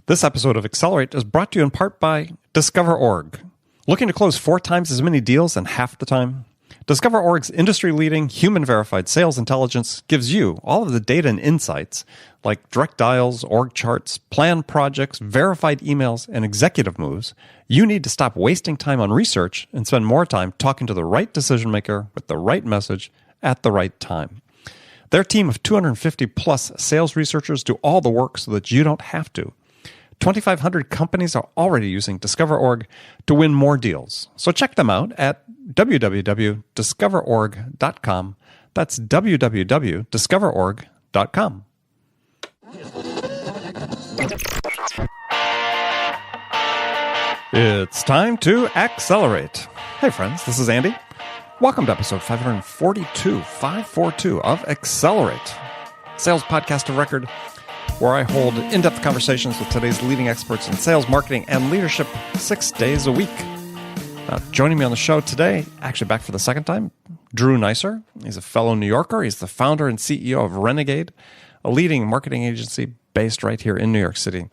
This episode of Accelerate is brought to you in part by Discover.org. Looking to close 4 times as many deals in half the time? Discover.org's industry-leading, human-verified sales intelligence gives you all of the data and insights like direct dials, org charts, planned projects, verified emails, and executive moves you need to stop wasting time on research and spend more time talking to the right decision-maker with the right message at the right time. Their team of 250-plus sales researchers do all the work so that you don't have to. 2,500 companies are already using Discover.org to win more deals. So check them out at www.discoverorg.com. That's www.discoverorg.com. It's time to accelerate. Hey friends, this is Andy. Welcome to episode 542 of Accelerate, sales podcast of record, where I hold in-depth conversations with today's leading experts in sales, marketing, and leadership 6 days a week. Joining me on the show today, actually back for the second time, Drew Neisser. He's a fellow New Yorker. He's the founder and CEO of Renegade, a leading marketing agency based right here in New York City.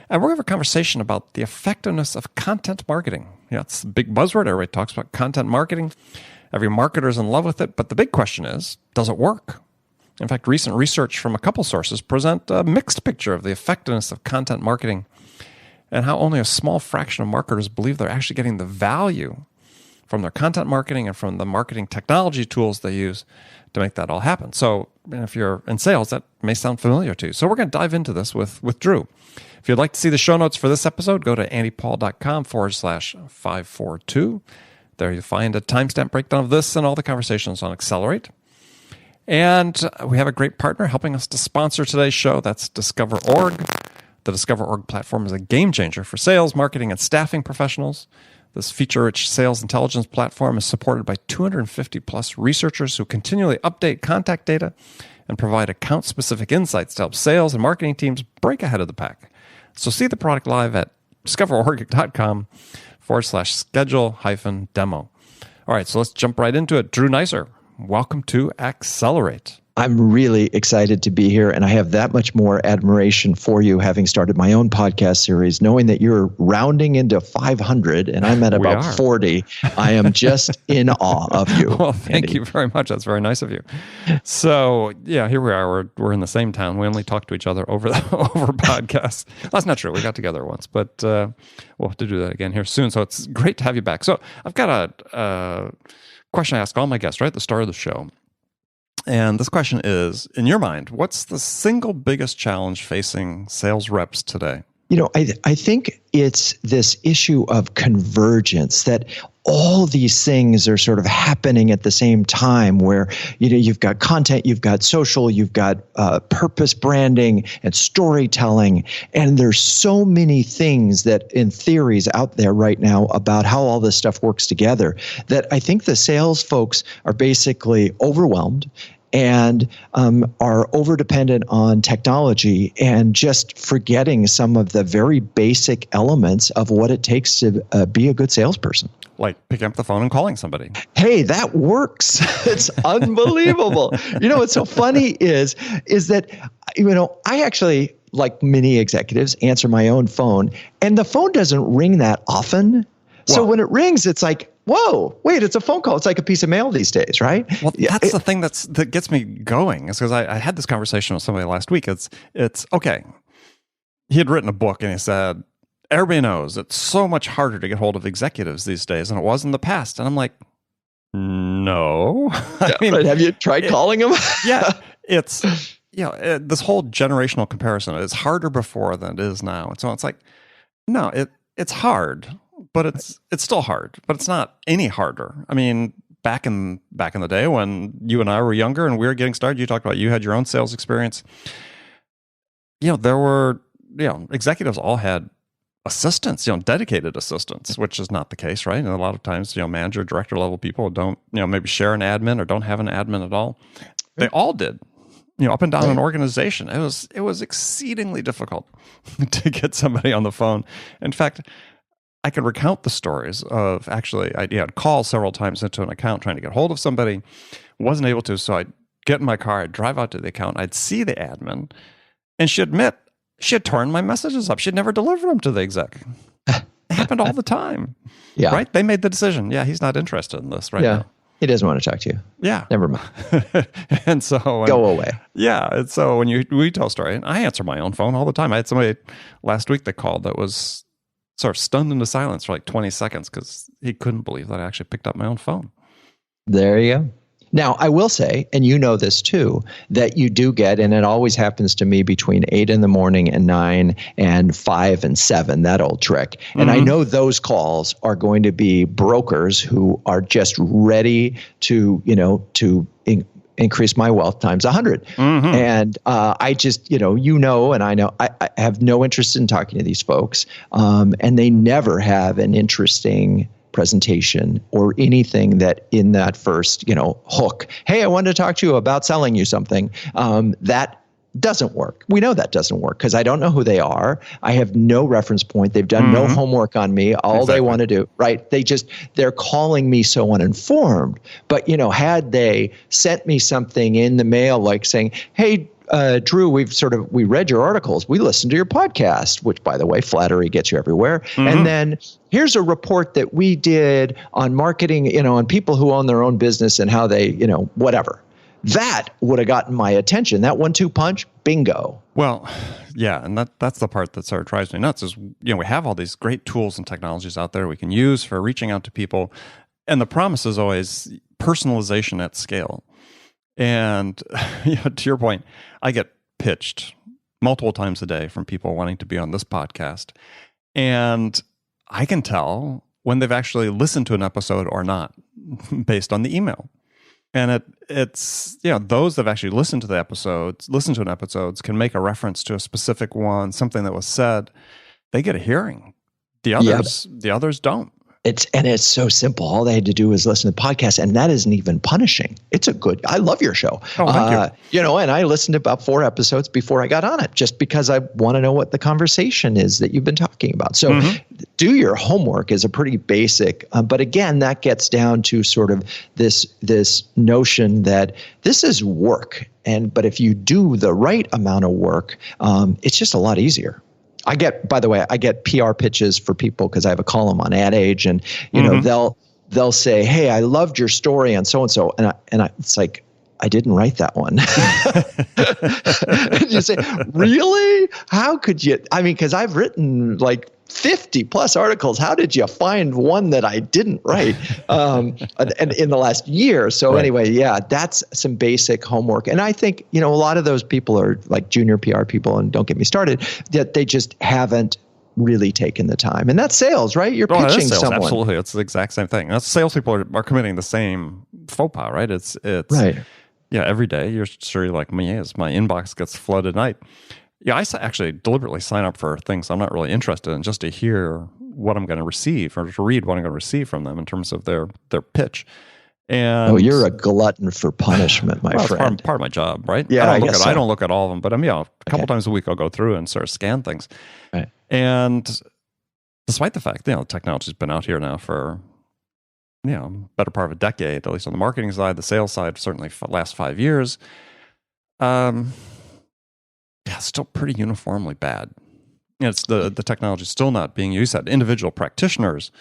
And we're going to have a conversation about the effectiveness of content marketing. It's a big buzzword. Everybody talks about content marketing. Every marketer is in love with it. But the big question is, does it work? In fact, recent research from a couple sources present a mixed picture of the effectiveness of content marketing and how only a small fraction of marketers believe they're actually getting the value from their content marketing and from the marketing technology tools they use to make that all happen. So if you're in sales, that may sound familiar to you. So we're going to dive into this with Drew. If you'd like to see the show notes for this episode, go to andypaul.com/542. There you'll find a timestamp breakdown of this and all the conversations on Accelerate. And we have a great partner helping us to sponsor today's show. That's Discover.org. The Discover.org platform is a game changer for sales, marketing, and staffing professionals. This feature-rich sales intelligence platform is supported by 250-plus researchers who continually update contact data and provide account-specific insights to help sales and marketing teams break ahead of the pack. So see the product live at discoverorg.com/schedule-demo. All right, so let's jump right into it. Drew Neisser, welcome to Accelerate. I'm really excited to be here, and I have that much more admiration for you, having started my own podcast series, knowing that you're rounding into 500 and I'm at about 40. I am just in awe of you. Well, thank you very much. That's very nice of you. So, yeah, here we are. We're in the same town. We only talk to each other over podcasts. That's not true. We got together once, but we'll have to do that again here soon. So it's great to have you back. So I've got a question I ask all my guests right at the start of the show. And this question is, in your mind, what's the single biggest challenge facing sales reps today? You know, I think it's this issue of convergence, that all these things are sort of happening at the same time, where, you know, you've got content, you've got social, you've got purpose branding and storytelling. And there's so many things that in theories out there right now about how all this stuff works together that I think the sales folks are basically overwhelmed and are over-dependent on technology and just forgetting some of the very basic elements of what it takes to be a good salesperson. Like picking up the phone and calling somebody. Hey, that works. It's unbelievable. You know, what's so funny is that, you know, I actually, like many executives, answer my own phone, and the phone doesn't ring that often. So when it rings, it's like, whoa, wait, it's a phone call. It's like a piece of mail these days, right? Well, that's the thing that gets me going, is because I had this conversation with somebody last week. It's okay. He had written a book and he said, everybody knows it's so much harder to get hold of executives these days than it was in the past. And I'm like, no. I mean, but have you tried calling them? Yeah, it's, you know, this whole generational comparison is harder before than it is now. And so it's like, no, it's hard. But it's still hard, but it's not any harder. I mean, back in the day when you and I were younger and we were getting started, you talked about you had your own sales experience. You know, there were, you know, executives all had assistants, you know, dedicated assistants, which is not the case, right? And a lot of times, you know, manager, director level people don't, you know, maybe share an admin or don't have an admin at all. They all did. You know, up and down an organization. It was exceedingly difficult to get somebody on the phone. In fact, I could recount the stories of actually, I'd call several times into an account trying to get hold of somebody, wasn't able to, so I'd get in my car, I'd drive out to the account, I'd see the admin, and she'd admit She had torn my messages up. She'd never delivered them to the exec. It happened all the time. Yeah. Right? They made the decision. Yeah, he's not interested in this right now. He doesn't want to talk to you. Yeah. Never mind. And so go away. Yeah. And so when we tell a story, and I answer my own phone all the time. I had somebody last week that called that was sort of stunned into silence for like 20 seconds because he couldn't believe that I actually picked up my own phone. There you go. Now, I will say, and you know this too, that you do get, and it always happens to me between 8 in the morning and 9 and 5 and 7, that old trick. And I know those calls are going to be brokers who are just ready to, increase my wealth times 100. And I just, and I know I have no interest in talking to these folks. And they never have an interesting presentation or anything that in that first, hook, hey, I wanted to talk to you about selling you something, that doesn't work. We know that doesn't work because I don't know who they are. I have no reference point. They've done no homework on me. All they want to do, right? They're calling me so uninformed. But, had they sent me something in the mail, like saying, hey, Drew, we read your articles. We listened to your podcast, which, by the way, flattery gets you everywhere. And then here's a report that we did on marketing, on people who own their own business and how they, whatever. That would have gotten my attention. That 1-2 punch, bingo. Well, yeah, and that's the part that sort of drives me nuts is, we have all these great tools and technologies out there we can use for reaching out to people. And the promise is always personalization at scale. And to your point, I get pitched multiple times a day from people wanting to be on this podcast. And I can tell when they've actually listened to an episode or not based on the email. And it's those that have actually listened to an episodes can make a reference to a specific one, something that was said. They get a hearing. The others don't. It's so simple. All they had to do was listen to the podcast, and that isn't even punishing. I love your show. Oh, thank you. And I listened to about 4 episodes before I got on it, just because I want to know what the conversation is that you've been talking about. So do your homework is a pretty basic, but again, that gets down to sort of this notion that this is work. But if you do the right amount of work, it's just a lot easier. By the way, I get PR pitches for people because I have a column on Ad Age, and they'll say, "Hey, I loved your story on so and so," and it's like, I didn't write that one. And you say, really? How could you? I mean, because I've written like 50 plus articles. How did you find one that I didn't write and in the last year? So anyway, that's some basic homework. And I think, a lot of those people are like junior PR people, and don't get me started, that they just haven't really taken the time. And that's sales, right? You're pitching sales, someone. Absolutely. It's the exact same thing. That's salespeople are committing the same faux pas, right? It's right. Yeah, every day you're sure like me as my inbox gets flooded at night. Yeah, I actually deliberately sign up for things I'm not really interested in just to hear what I'm going to receive or to read what I'm going to receive from them in terms of their pitch. And you're a glutton for punishment, my friend. It's part of my job, right? Yeah, I don't look at all of them, but a couple times a week I'll go through and sort of scan things. Right. And despite the fact, technology's been out here now for better part of a decade, at least on the marketing side, the sales side, certainly for the last 5 years. Still pretty uniformly bad. It's the technology still not being used. That individual practitioners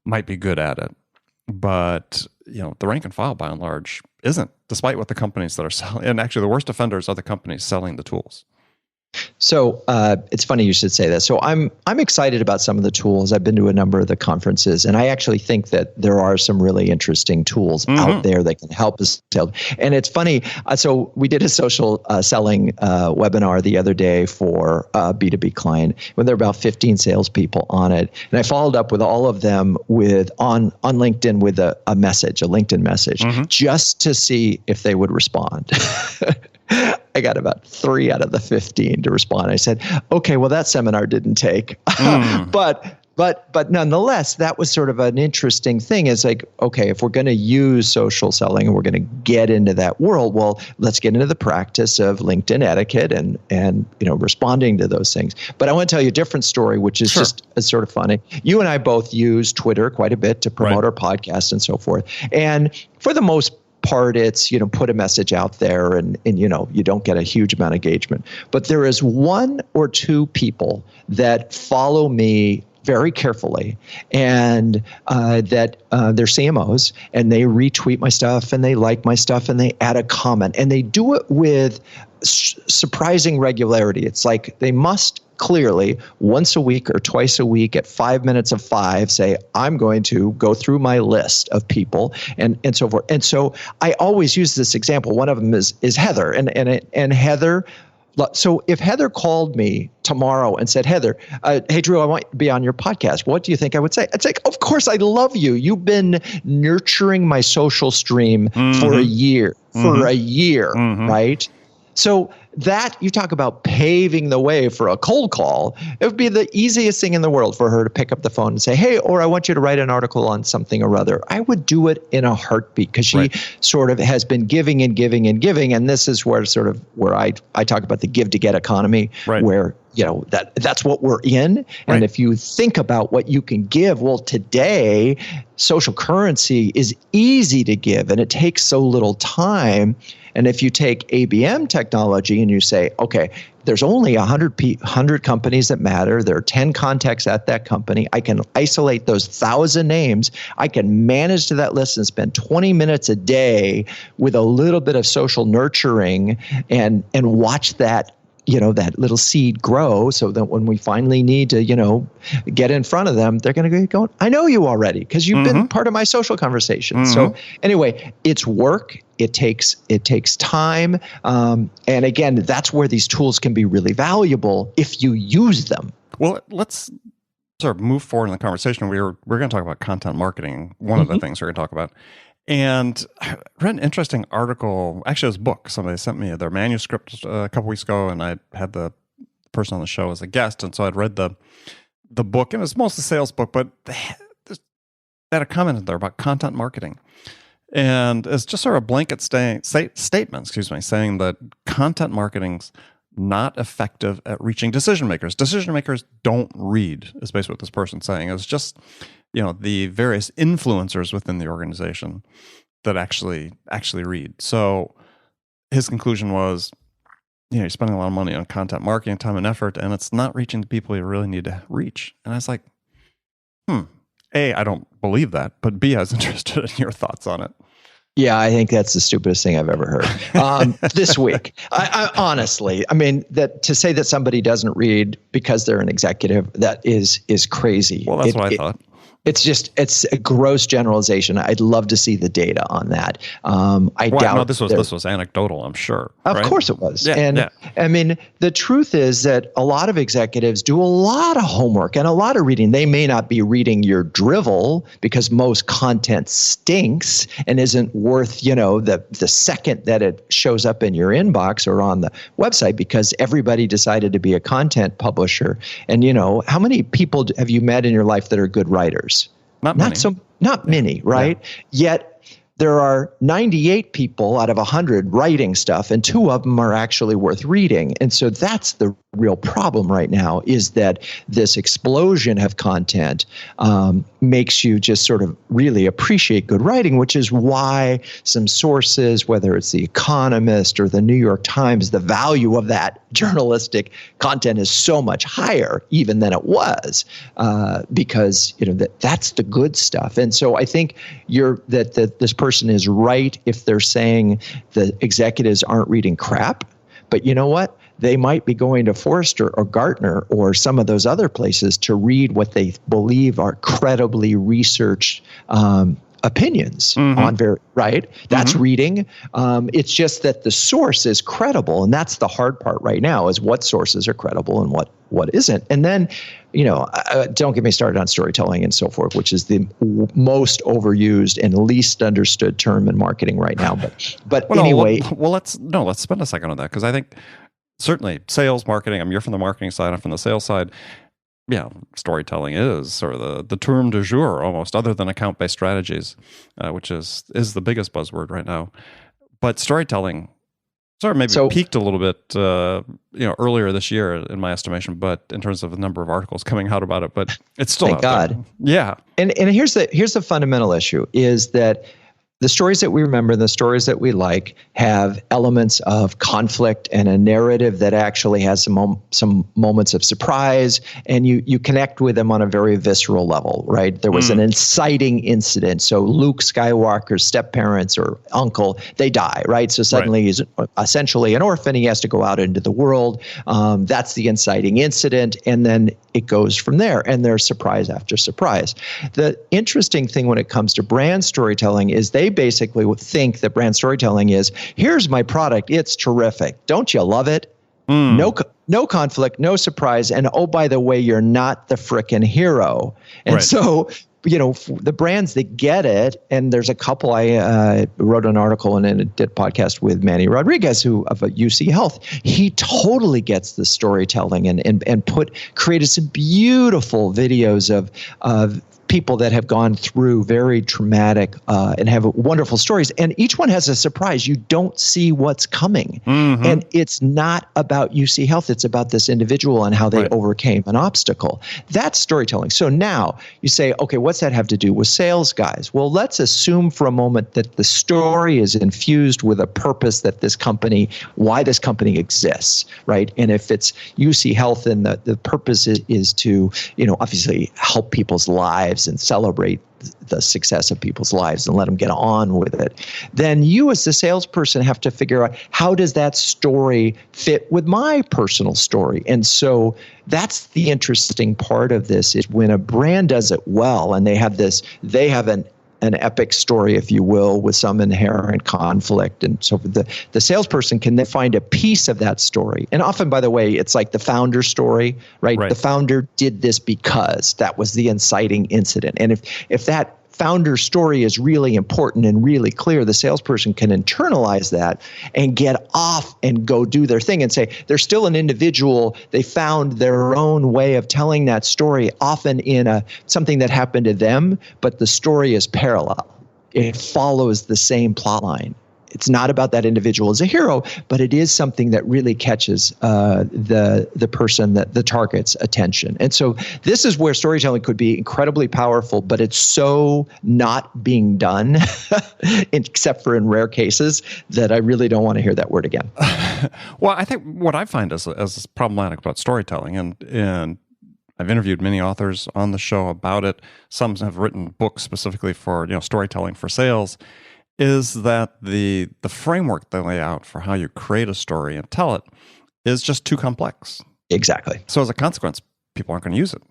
might be good at it, but the rank and file by and large isn't, despite what the companies that are selling. And actually, the worst offenders are the companies selling the tools. So it's funny you should say that. So I'm excited about some of the tools. I've been to a number of the conferences, and I actually think that there are some really interesting tools out there that can help us sell. And it's funny. So we did a social selling webinar the other day for a B2B client when there were about 15 salespeople on it, and I followed up with all of them on LinkedIn with a LinkedIn message, just to see if they would respond. I got about 3 out of the 15 to respond. I said, okay, well, that seminar didn't take. But nonetheless, that was sort of an interesting thing. It's like, okay, if we're going to use social selling and we're going to get into that world, well, let's get into the practice of LinkedIn etiquette and responding to those things. But I want to tell you a different story, which is just sort of funny. You and I both use Twitter quite a bit to promote our podcast and so forth. And for the most part, it's, put a message out there and you don't get a huge amount of engagement. But there is one or two people that follow me very carefully, and that they're CMOs, and they retweet my stuff, and they like my stuff, and they add a comment, and they do it with surprising regularity. It's like they must clearly once a week or twice a week at 5 minutes of 5 say, I'm going to go through my list of people and so forth. And so I always use this example. One of them is Heather, and Heather. So if Heather called me tomorrow and said, Heather, hey, Drew, I want to be on your podcast, what do you think I would say? I'd say, of course, I love you. You've been nurturing my social stream for a year, right? So that, you talk about paving the way for a cold call, it would be the easiest thing in the world for her to pick up the phone and say, hey, or I want you to write an article on something or other. I would do it in a heartbeat, because she sort of has been giving and giving and giving. And this is where I talk about the give to get economy, where that's what we're in. And if you think about what you can give, well, today, social currency is easy to give, and it takes so little time. And if you take ABM technology and you say, okay, there's only 100 companies that matter. There are 10 contacts at that company. I can isolate those 1,000 names. I can manage to that list and spend 20 minutes a day with a little bit of social nurturing and watch that, that little seed grow, so that when we finally need to, get in front of them, they're going to go, I know you already, because you've been part of my social conversation. So anyway, it's work. It takes time. And again, that's where these tools can be really valuable if you use them. Well, let's sort of move forward in the conversation. We're going to talk about content marketing. One of the things we're going to talk about. And I read an interesting article, actually it was a book. Somebody sent me their manuscript a couple weeks ago, and I had the person on the show as a guest. And so I'd read the book, and it's mostly a sales book, but they had a comment in there about content marketing. And it's just sort of a blanket statement, saying that content marketing's not effective at reaching decision makers. Decision makers don't read, is basically what this person's saying. It's just, the various influencers within the organization that actually read. So his conclusion was, you're spending a lot of money on content marketing, time and effort, and it's not reaching the people you really need to reach. And I was like, A, I don't believe that, but B, I was interested in your thoughts on it. Yeah, I think that's the stupidest thing I've ever heard this week. I honestly, that to say that somebody doesn't read because they're an executive, that is crazy. Well, that's what I thought. It's a gross generalization. I'd love to see the data on that. I doubt. No, this was anecdotal, I'm sure. Of course it was. The truth is that a lot of executives do a lot of homework and a lot of reading. They may not be reading your drivel, because most content stinks and isn't worth, the second that it shows up in your inbox or on the website, because everybody decided to be a content publisher. And how many people have you met in your life that are good writers? Not many, right? Yeah. Yet there are 98 people out of 100 writing stuff, and 2 of them are actually worth reading. And so that's the real problem right now, is that this explosion of content makes you just sort of really appreciate good writing, which is why some sources, whether it's The Economist or the New York Times, the value of that journalistic content is so much higher even than it was, because that's the good stuff. And so I think that this person is right if they're saying the executives aren't reading crap. But you know what? They might be going to Forrester or Gartner or some of those other places to read what they believe are credibly researched opinions on right? That's reading. It's just that the source is credible, and that's the hard part right now, is what sources are credible and what isn't. And then, don't get me started on storytelling and so forth, which is the most overused and least understood term in marketing right now. But anyway, let's spend a second on that, because I think certainly sales marketing. You're from the marketing side, I'm from the sales side. Yeah, storytelling is sort of the term du jour almost, other than account-based strategies, which is the biggest buzzword right now. But storytelling sort of maybe peaked a little bit, earlier this year, in my estimation. But in terms of the number of articles coming out about it, but it's still thank God. Yeah, and here's the fundamental issue, is that the stories that we remember, the stories that we like, have elements of conflict and a narrative that actually has some moments of surprise, and you connect with them on a very visceral level, right? There was an inciting incident. So Luke Skywalker's step-parents or uncle, they die, right? So suddenly he's essentially an orphan. He has to go out into the world. That's the inciting incident, and then it goes from there, and there's surprise after surprise. The interesting thing when it comes to brand storytelling is they basically think that brand storytelling is, here's my product, it's terrific. Don't you love it? No conflict, no surprise, and oh, by the way, you're not the frickin' hero. And so, the brands that get it, and there's a couple, I wrote an article and did a podcast with Manny Rodriguez of UC Health. He totally gets the storytelling and created some beautiful videos of people that have gone through very traumatic and have wonderful stories. And each one has a surprise. You don't see what's coming. And it's not about UC Health. It's about this individual and how they overcame an obstacle. That's storytelling. So now you say, okay, what's that have to do with sales guys? Well, let's assume for a moment that the story is infused with a purpose that why this company exists, right? And if it's UC Health and the purpose is to, obviously help people's lives and celebrate the success of people's lives and let them get on with it, then you as the salesperson have to figure out, how does that story fit with my personal story? And so that's the interesting part of this, is when a brand does it well and they have an epic story, if you will, with some inherent conflict. And so the salesperson can then find a piece of that story. And often, by the way, it's like the founder story, right? The founder did this because that was the inciting incident. And if that founder story is really important and really clear, the salesperson can internalize that and get off and go do their thing and say, they're still an individual. They found their own way of telling that story, often in something that happened to them, but the story is parallel. It follows the same plot line. It's not about that individual as a hero, but it is something that really catches the person, the target's attention. And so this is where storytelling could be incredibly powerful, but it's so not being done, except for in rare cases, that I really don't want to hear that word again. Well, I think what I find as problematic about storytelling, and I've interviewed many authors on the show about it. Some have written books specifically for storytelling for sales, is that the framework they lay out for how you create a story and tell it is just too complex. Exactly. So as a consequence, people aren't going to use it.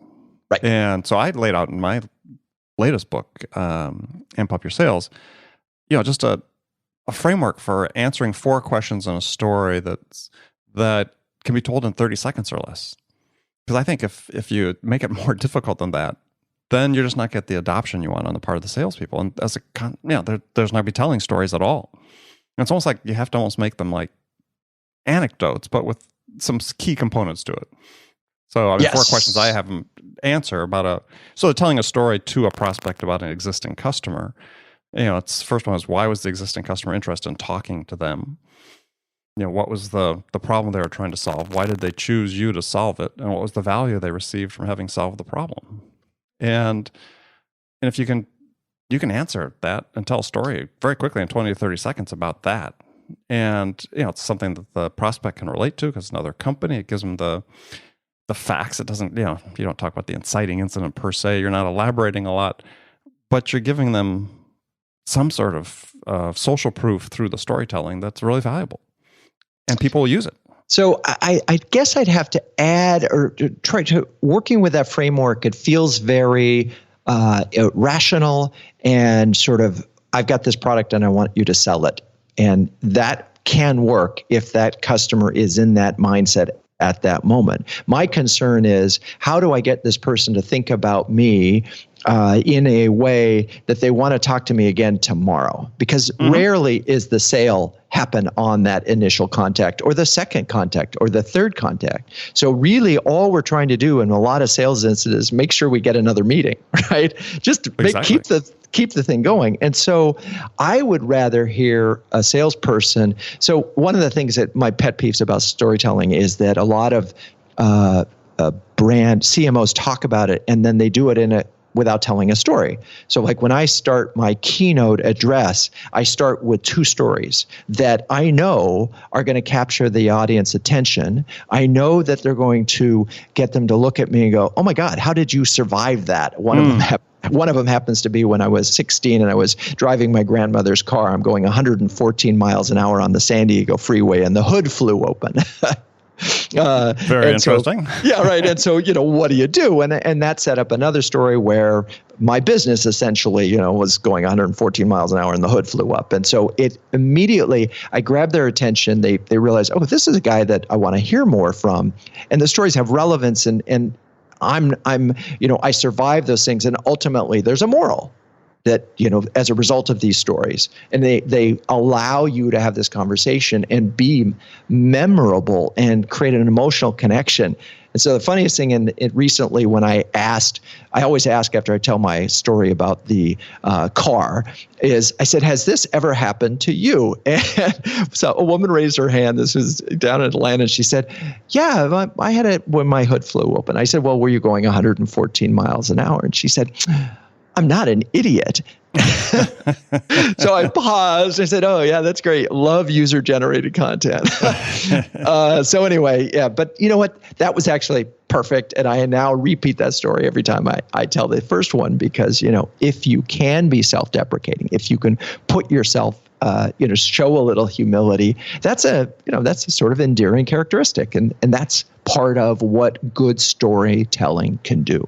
Right. And so I laid out in my latest book, Amp Up Your Sales, just a framework for answering 4 questions in a story that can be told in 30 seconds or less. Because I think if you make it more difficult than that, then you're just not get the adoption you want on the part of the salespeople. And there's not going to be telling stories at all. And it's almost like you have to almost make them like anecdotes, but with some key components to it. So 4 questions I have them answer so they're telling a story to a prospect about an existing customer. It's first one is, why was the existing customer interested in talking to them? What was the problem they were trying to solve? Why did they choose you to solve it? And what was the value they received from having solved the problem? And if you can answer that and tell a story very quickly in 20 to 30 seconds about that. And, it's something that the prospect can relate to because it's another company. It gives them the facts. It doesn't, you don't talk about the inciting incident per se. You're not elaborating a lot, but you're giving them some sort of social proof through the storytelling that's really valuable. And people will use it. So I guess I'd have to add or try to working with that framework. It feels very rational and sort of, I've got this product and I want you to sell it. And that can work if that customer is in that mindset at that moment. My concern is, how do I get this person to think about me in a way that they want to talk to me again tomorrow? Because rarely is the sale happen on that initial contact or the second contact or the third contact. So really all we're trying to do in a lot of sales incidents is make sure we get another meeting, right? Just keep the thing going. And so I would rather hear a salesperson. So one of the things that my pet peeves about storytelling is that a lot of brand CMOs talk about it and then they do it in without telling a story. So like when I start my keynote address, I start with two stories that I know are going to capture the audience attention. I know that they're going to get them to look at me and go, oh my God, how did you survive that? One of them happens to be when I was 16 and I was driving my grandmother's car. I'm going 114 miles an hour on the San Diego freeway and the hood flew open. Very interesting. Yeah, right. And so, what do you do? And that set up another story where my business essentially, was going 114 miles an hour and the hood flew up. And so it immediately, I grabbed their attention. They realized, oh, this is a guy that I want to hear more from. And the stories have relevance and I survive those things. And ultimately there's a moral that, as a result of these stories, and they allow you to have this conversation and be memorable and create an emotional connection. And so the funniest thing recently when I always ask after I tell my story about the car, is I said, has this ever happened to you? And so a woman raised her hand. This was down in Atlanta. And she said, yeah, I had it when my hood flew open. I said, well, were you going 114 miles an hour? And she said, I'm not an idiot. So I paused. I said, oh, yeah, that's great. Love user-generated content. So anyway, yeah, but you know what? That was actually perfect. And I now repeat that story every time I tell the first one because, if you can be self-deprecating, if you can put yourself, show a little humility, that's a sort of endearing characteristic. And that's part of what good storytelling can do.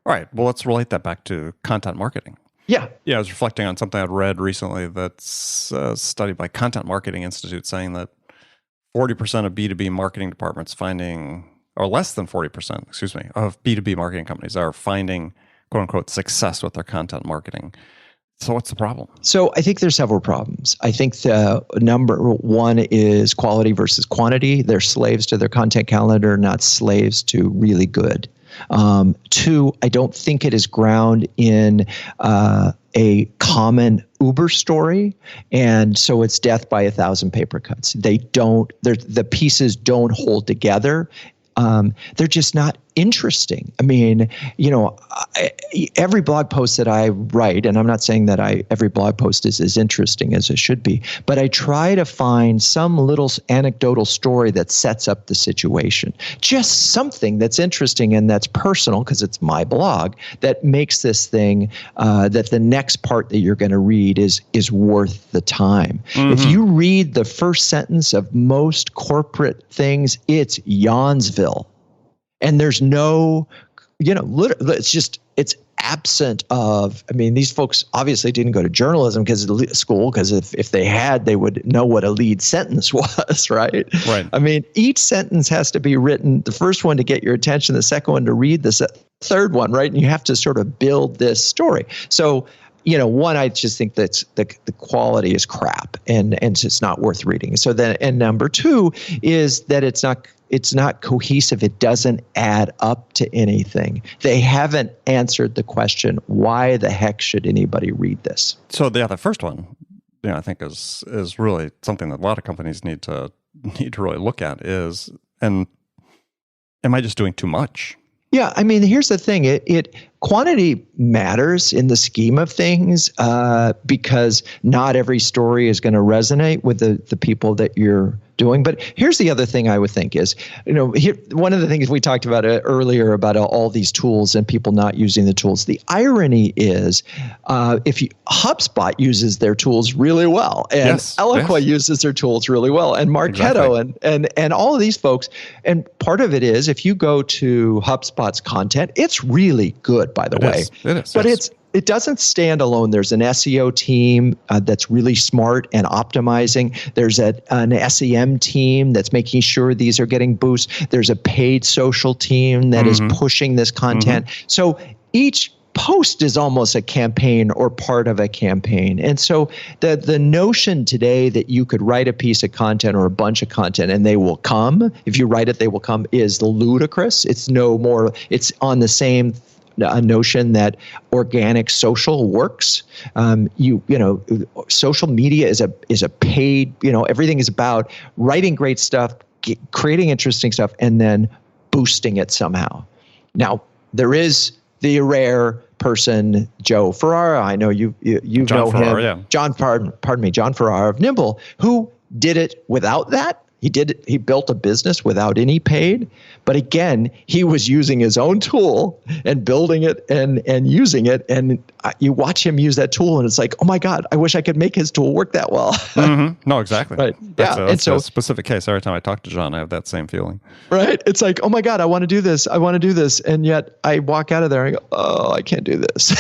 All right. Well, let's relate that back to content marketing. Yeah. Yeah, I was reflecting on something I'd read recently that's a study by Content Marketing Institute saying that 40% of B2B marketing departments or less than 40%, of B2B marketing companies are finding, quote unquote, success with their content marketing. So what's the problem? So I think there's several problems. I think the number one is quality versus quantity. They're slaves to their content calendar, not slaves to really good. Two, I don't think it is ground in a common Uber story, and so it's death by 1,000 paper cuts. The pieces don't hold together. They're just not interesting. I mean, every blog post that I write, and I'm not saying that every blog post is as interesting as it should be, but I try to find some little anecdotal story that sets up the situation. Just something that's interesting and that's personal, because it's my blog, that makes this thing that the next part that you're going to read is worth the time. Mm-hmm. If you read the first sentence of most corporate things, it's Yawnsville. And there's no, it's absent of, these folks obviously didn't go to journalism school, because if they had, they would know what a lead sentence was, right? Right. Each sentence has to be written, the first one to get your attention, the second one to read, the third one, right? And you have to sort of build this story. So, one, I just think that the quality is crap and it's not worth reading. So then, and number two is that it's not cohesive. It doesn't add up to anything. They haven't answered the question, why the heck should anybody read this? So the first one, I think is really something that a lot of companies need to really look at is, and am I just doing too much? Yeah, here's the thing. Quantity matters in the scheme of things because not every story is going to resonate with the people that you're doing. But here's the other thing I would think is, one of the things we talked about earlier about all these tools and people not using the tools. The irony is, HubSpot uses their tools really well, and Eloqua uses their tools really well, and Marketo and all of these folks. And part of it is, if you go to HubSpot's content, it's really good, by the way. It is. But it doesn't stand alone. There's an SEO team that's really smart and optimizing. There's an SEM team that's making sure these are getting boosts. There's a paid social team that is pushing this content. Mm-hmm. So each post is almost a campaign or part of a campaign. And so the notion today that you could write a piece of content or a bunch of content and they will come, if you write it, they will come, is ludicrous. It's no more, it's on the same a notion that organic social works. Social media is a paid, everything is about writing great stuff, creating interesting stuff, and then boosting it somehow. Now, there is the rare person, Joe Ferrara. I know you know Ferrara, him. yeah. John Ferrara of Nimble, who did it without that. He built a business without any paid, but again, he was using his own tool and building it and using it. And you watch him use that tool and it's like, oh my God, I wish I could make his tool work that well. No, exactly. Right. That's a specific case. Every time I talk to John, I have that same feeling. Right. It's like, oh my God, I want to do this. I want to do this. And yet I walk out of there and I go, oh, I can't do this.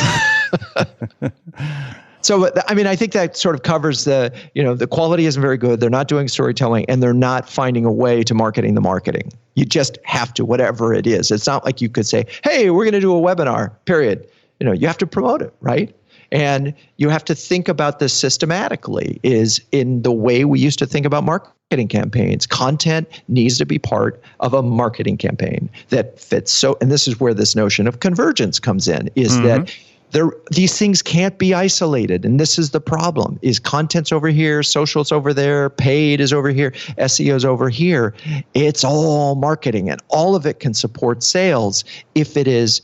So, I mean, I think that sort of covers the quality isn't very good. They're not doing storytelling and they're not finding a way to marketing the marketing. You just have to, whatever it is. It's not like you could say, hey, we're going to do a webinar, period. You have to promote it, right? And you have to think about this systematically, is in the way we used to think about marketing campaigns. Content needs to be part of a marketing campaign that fits. So, and this is where this notion of convergence comes in, is that these things can't be isolated. And this is the problem, is content's over here, social's over there, paid is over here, SEO's over here. It's all marketing and all of it can support sales if it is,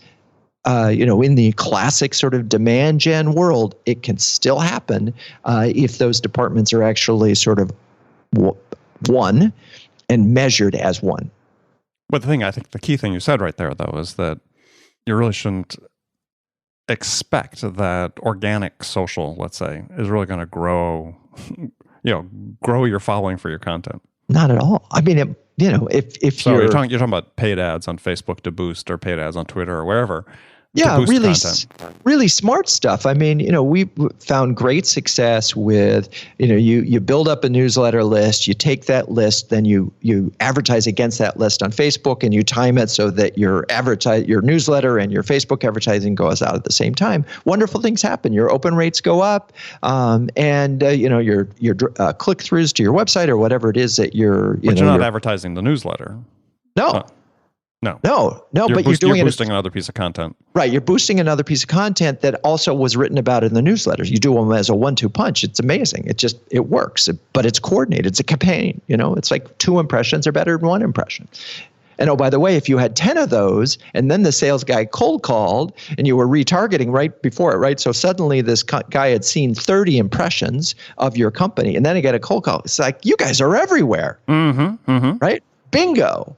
in the classic sort of demand gen world. It can still happen if those departments are actually sort of one and measured as one. But I think the key thing you said right there, though, is that you really shouldn't expect that organic social, let's say, is really going to grow your following for your content. Not at all. I mean, if so you're talking about paid ads on Facebook to boost, or paid ads on Twitter or wherever. Yeah, really smart stuff. I mean, we found great success with, you build up a newsletter list, you take that list, then you advertise against that list on Facebook, and you time it so that your newsletter and your Facebook advertising goes out at the same time. Wonderful things happen. Your open rates go up, and your click-throughs to your website or whatever it is that you're. But you're not advertising the newsletter. No. No, but you're boosting another piece of content. Right, you're boosting another piece of content that also was written about in the newsletters. You do them as a 1-2 punch. It's amazing. It works, but it's coordinated. It's a campaign. It's like 2 impressions are better than 1 impression. And oh, by the way, if you had 10 of those, and then the sales guy cold called, and you were retargeting right before it, right? So suddenly this guy had seen 30 impressions of your company, and then he got a cold call. It's like, you guys are everywhere, right? Bingo.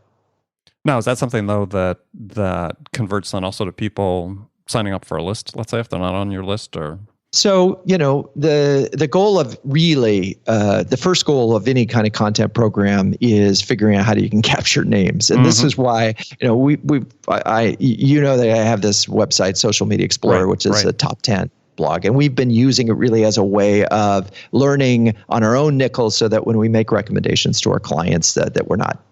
Now, is that something, though, that converts then also to people signing up for a list, let's say, if they're not on your list? Or So, the goal of really, the first goal of any kind of content program is figuring out how you can capture names. And this is why, that I have this website, Social Media Explorer, which is a top 10 blog. And we've been using it really as a way of learning on our own nickels, so that when we make recommendations to our clients that we're not,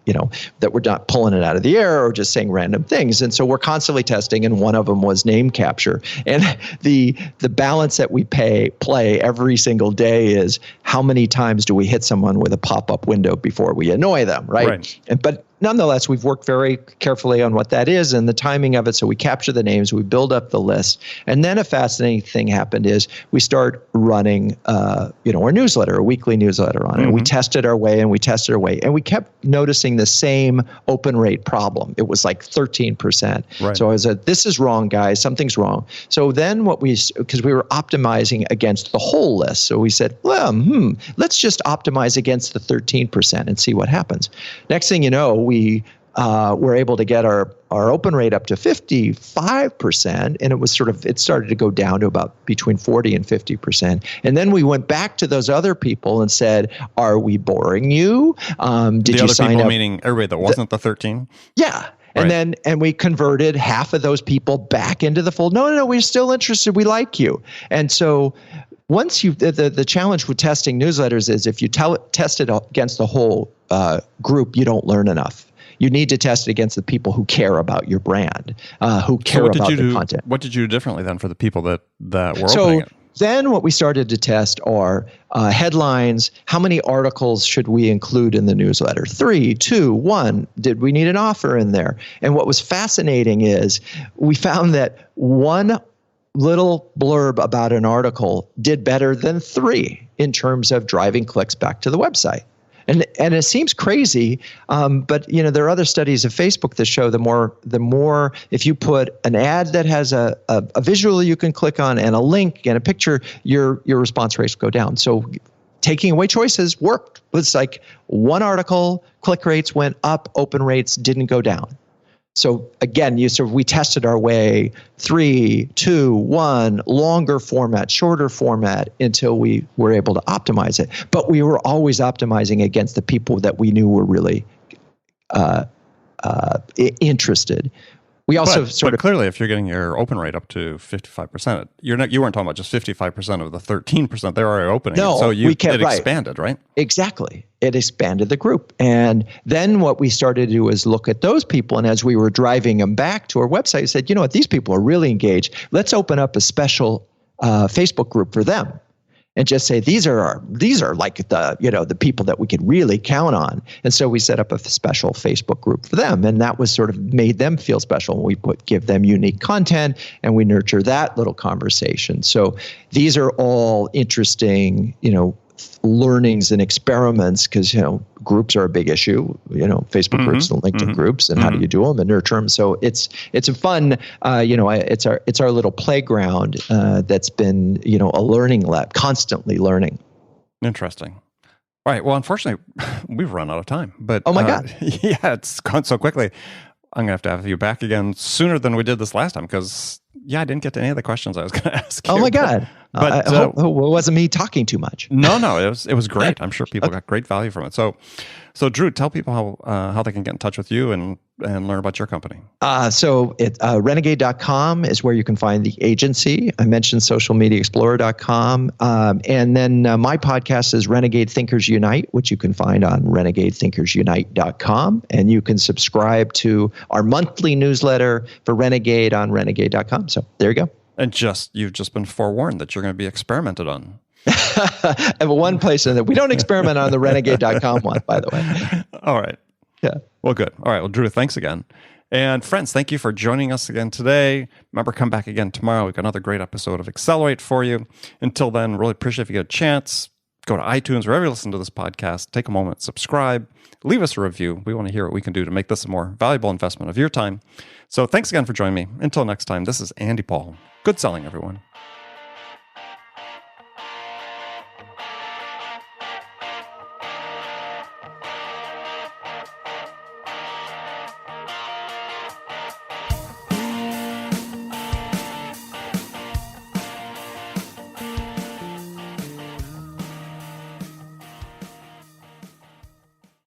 that we're not pulling it out of the air or just saying random things. And so we're constantly testing, and one of them was name capture. And the balance that we play every single day is, how many times do we hit someone with a pop-up window before we annoy them, right? But nonetheless, we've worked very carefully on what that is and the timing of it. So we capture the names, we build up the list. And then a fascinating thing happened is we start running, our newsletter, a weekly newsletter on it. And we tested our way, and we kept noticing the same open rate problem. It was like 13%. Right. So I was like, this is wrong, guys. Something's wrong. So then because we were optimizing against the whole list. So we said, well, let's just optimize against the 13% and see what happens. Next thing you know, we were able to get our open rate up to 55%, and it started to go down to about between 40 and 50%. And then we went back to those other people and said, "Are we boring you? Did you sign up?" Meaning everybody that wasn't the 13. Yeah. And we converted half of those people back into the fold. No, we're still interested. We like you. And so once the challenge with testing newsletters is, if you test it against the whole group, you don't learn enough. You need to test it against the people who care about your brand, who care about the content. What did you do differently then for the people that were opening it? Then what we started to test are headlines. How many articles should we include in the newsletter? 3, 2, 1. Did we need an offer in there? And what was fascinating is we found that one little blurb about an article did better than 3 in terms of driving clicks back to the website. And it seems crazy, but there are other studies of Facebook that show the more if you put an ad that has a visual you can click on and a link and a picture, your response rates go down. So taking away choices worked. It's like one article, click rates went up, open rates didn't go down. So again, we tested our way 3, 2, 1, longer format, shorter format until we were able to optimize it. But we were always optimizing against the people that we knew were really interested. We also but clearly, if you're getting your open rate up to 55%, you weren't talking about just 55% of the 13% they were opening. No, so it expanded, right? Exactly. It expanded the group. And then what we started to do is look at those people. And as we were driving them back to our website, we said, you know what, these people are really engaged. Let's open up a special Facebook group for them. And just say these are like the people that we could really count on. And so we set up a special Facebook group for them, and that was sort of made them feel special. We give them unique content, and we nurture that little conversation. So these are all interesting, learnings and experiments, because groups are a big issue. Facebook groups and LinkedIn groups, and how do you do them and nurture them? So it's a fun, it's our little playground that's been a learning lab, constantly learning. Interesting. All right. Well, unfortunately, we've run out of time. But oh my God, yeah, it's gone so quickly. I'm gonna have you back again sooner than we did this last time, because I didn't get to any of the questions I was going to ask you. Oh my God. But I hope it wasn't me talking too much. No, it was great. I'm sure people got great value from it. So Drew, tell people how they can get in touch with you and learn about your company. So Renegade.com is where you can find the agency. I mentioned socialmediaexplorer.com. And then my podcast is Renegade Thinkers Unite, which you can find on renegadethinkersunite.com. And you can subscribe to our monthly newsletter for Renegade on renegade.com. So there you go. And you've just been forewarned that you're going to be experimented on. I have one place in that we don't experiment on the renegade.com one, by the way. All right. Yeah. Well, good. All right. Well, Drew, thanks again. And friends, thank you for joining us again today. Remember, come back again tomorrow. We've got another great episode of Accelerate for you. Until then, really appreciate if you get a chance. Go to iTunes, wherever you listen to this podcast. Take a moment, subscribe, leave us a review. We want to hear what we can do to make this a more valuable investment of your time. So thanks again for joining me. Until next time, this is Andy Paul. Good selling, everyone.